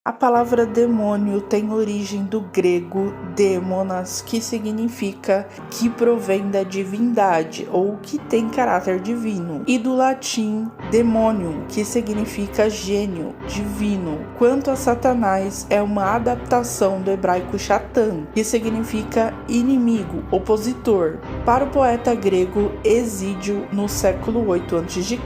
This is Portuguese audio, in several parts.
A palavra demônio tem origem do grego dêmonas, que significa que provém da divindade ou que tem caráter divino, e do latim demonium, que significa gênio, divino. Quanto a Satanás, é uma adaptação do hebraico Shatan, que significa inimigo, opositor. Para o poeta grego Hesídio, no século 8 a.C.,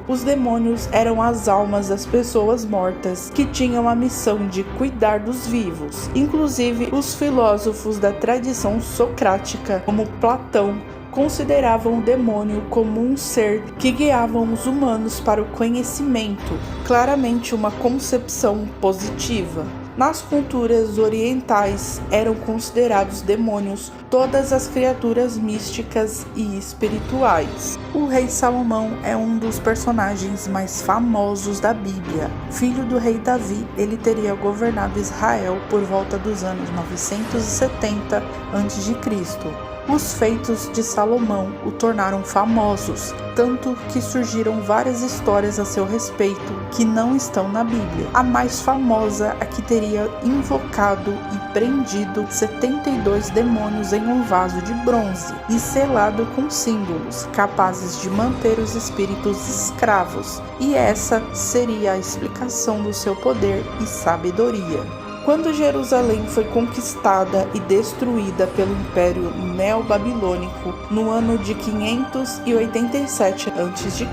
os demônios eram as almas das pessoas mortas que tinham a missão de cuidar dos vivos. Inclusive, os filósofos da tradição socrática, como Platão, consideravam o demônio como um ser que guiava os humanos para o conhecimento, claramente uma concepção positiva. Nas culturas orientais eram considerados demônios todas as criaturas místicas e espirituais. O rei Salomão é um dos personagens mais famosos da Bíblia. Filho do rei Davi, ele teria governado Israel por volta dos anos 970 a.C. Os feitos de Salomão o tornaram famosos, tanto que surgiram várias histórias a seu respeito que não estão na Bíblia. A mais famosa é que teria invocado e prendido 72 demônios em um vaso de bronze e selado com símbolos, capazes de manter os espíritos escravos, e essa seria a explicação do seu poder e sabedoria. Quando Jerusalém foi conquistada e destruída pelo Império Neobabilônico no ano de 587 a.C.,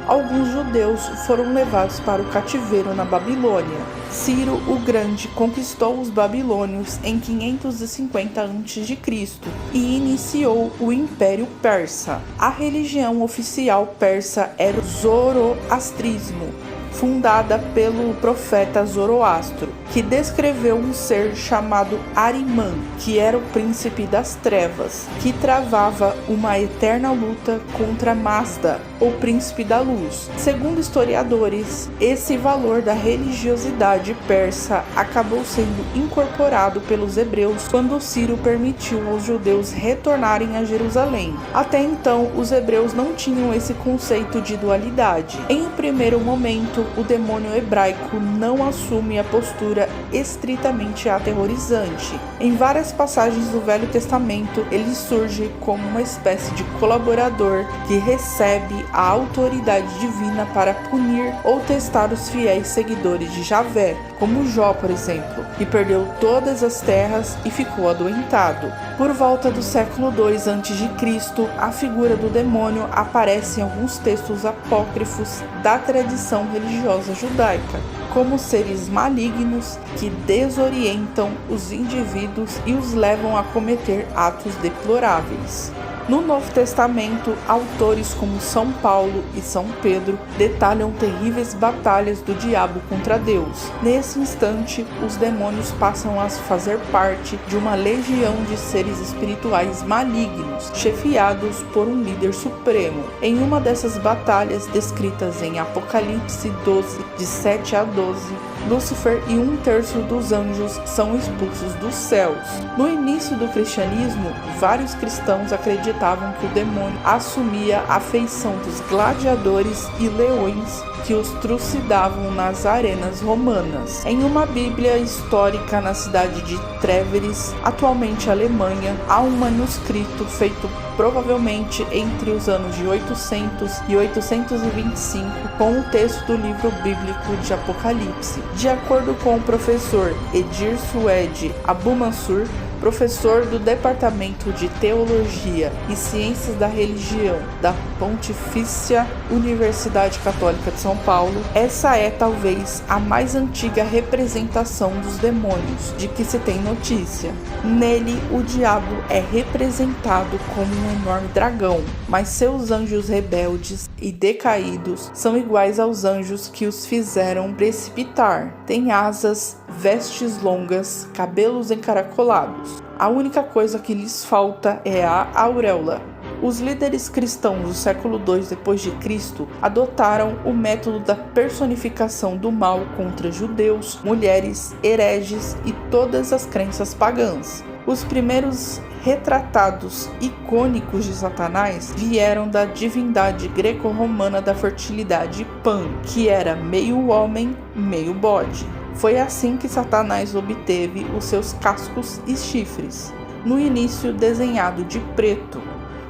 alguns judeus foram levados para o cativeiro na Babilônia. Ciro o Grande conquistou os babilônios em 550 a.C. e iniciou o Império Persa. A religião oficial persa era o zoroastrismo, fundada pelo profeta Zoroastro, que descreveu um ser chamado Ahriman, que era o príncipe das trevas, que travava uma eterna luta contra Mazda, o príncipe da luz. Segundo historiadores, esse valor da religiosidade persa acabou sendo incorporado pelos hebreus quando Ciro permitiu aos judeus retornarem a Jerusalém. Até então, os hebreus não tinham esse conceito de dualidade. Em um primeiro momento, o demônio hebraico não assume a postura estritamente aterrorizante. Em várias passagens do Velho Testamento, ele surge como uma espécie de colaborador que recebe a autoridade divina para punir ou testar os fiéis seguidores de Javé, como Jó, por exemplo, que perdeu todas as terras e ficou adoentado. Por volta do século II a.C., a figura do demônio aparece em alguns textos apócrifos da tradição religiosa judaica, como seres malignos que desorientam os indivíduos e os levam a cometer atos deploráveis. No Novo Testamento, autores como São Paulo e São Pedro detalham terríveis batalhas do diabo contra Deus. Nesse instante, os demônios passam a fazer parte de uma legião de seres espirituais malignos, chefiados por um líder supremo. Em uma dessas batalhas, descritas em Apocalipse 12, de 7 a 12, Lúcifer e 1/3 dos anjos são expulsos dos céus. No início do cristianismo, vários cristãos acreditavam que o demônio assumia a feição dos gladiadores e leões que os trucidavam nas arenas romanas. Em uma Bíblia histórica na cidade de Trèveris, atualmente Alemanha, há um manuscrito feito provavelmente entre os anos de 800 e 825, com o texto do livro bíblico de Apocalipse. De acordo com o professor Edir Suede Abumansur, professor do Departamento de Teologia e Ciências da Religião da Pontifícia Universidade Católica de São Paulo, essa é talvez a mais antiga representação dos demônios de que se tem notícia. Nele, o diabo é representado como um enorme dragão, mas seus anjos rebeldes e decaídos são iguais aos anjos que os fizeram precipitar. Tem asas, vestes longas, cabelos encaracolados. A única coisa que lhes falta é a auréola. Os líderes cristãos do século II d.C. adotaram o método da personificação do mal contra judeus, mulheres, hereges e todas as crenças pagãs. Os primeiros retratados icônicos de Satanás vieram da divindade greco-romana da fertilidade Pan, que era meio homem, meio bode. Foi assim que Satanás obteve os seus cascos e chifres, no início desenhado de preto.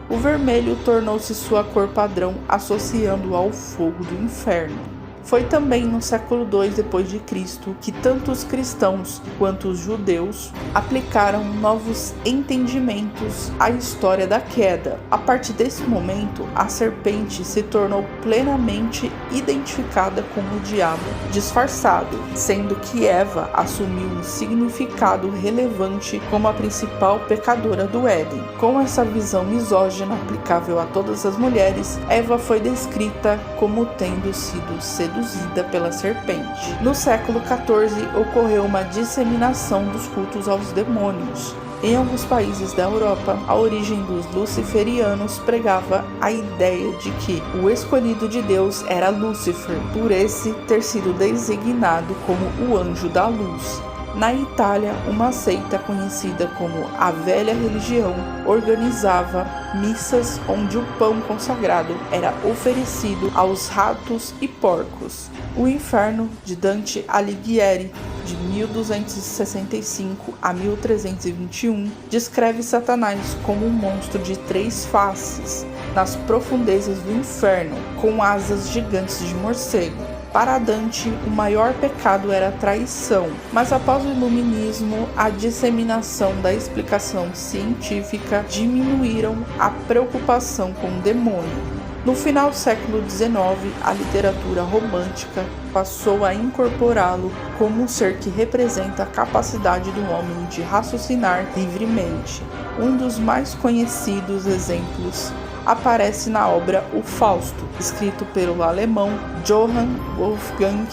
O vermelho tornou-se sua cor padrão, associando-o ao fogo do inferno. Foi também no século II d.C. que tanto os cristãos quanto os judeus aplicaram novos entendimentos à história da queda. A partir desse momento, a serpente se tornou plenamente identificada como o diabo disfarçado, sendo que Eva assumiu um significado relevante como a principal pecadora do Éden. Com essa visão misógina aplicável a todas as mulheres, Eva foi descrita como tendo sido seduzida pela serpente. No século XIV, ocorreu uma disseminação dos cultos aos demônios. Em alguns países da Europa, a origem dos luciferianos pregava a ideia de que o escolhido de Deus era Lúcifer, por esse ter sido designado como o anjo da luz. Na Itália, uma seita conhecida como a Velha Religião organizava missas onde o pão consagrado era oferecido aos ratos e porcos. O Inferno, de Dante Alighieri, de 1265 a 1321, descreve Satanás como um monstro de 3 faces, nas profundezas do inferno, com asas gigantes de morcego. Para Dante, o maior pecado era a traição, mas após o Iluminismo, a disseminação da explicação científica diminuíram a preocupação com o demônio. No final do século XIX, a literatura romântica passou a incorporá-lo como um ser que representa a capacidade do homem de raciocinar livremente. Um dos mais conhecidos exemplos aparece na obra O Fausto, escrito pelo alemão Johann Wolfgang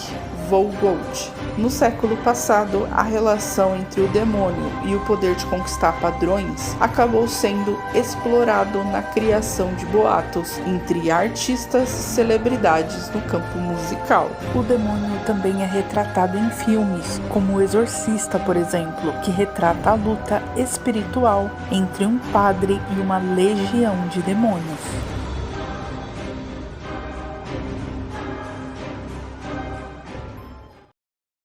von Goethe. No século passado, a relação entre o demônio e o poder de conquistar padrões acabou sendo explorado na criação de boatos entre artistas e celebridades no campo musical. O demônio também é retratado em filmes, como O Exorcista, por exemplo, que retrata a luta espiritual entre um padre e uma legião de demônios.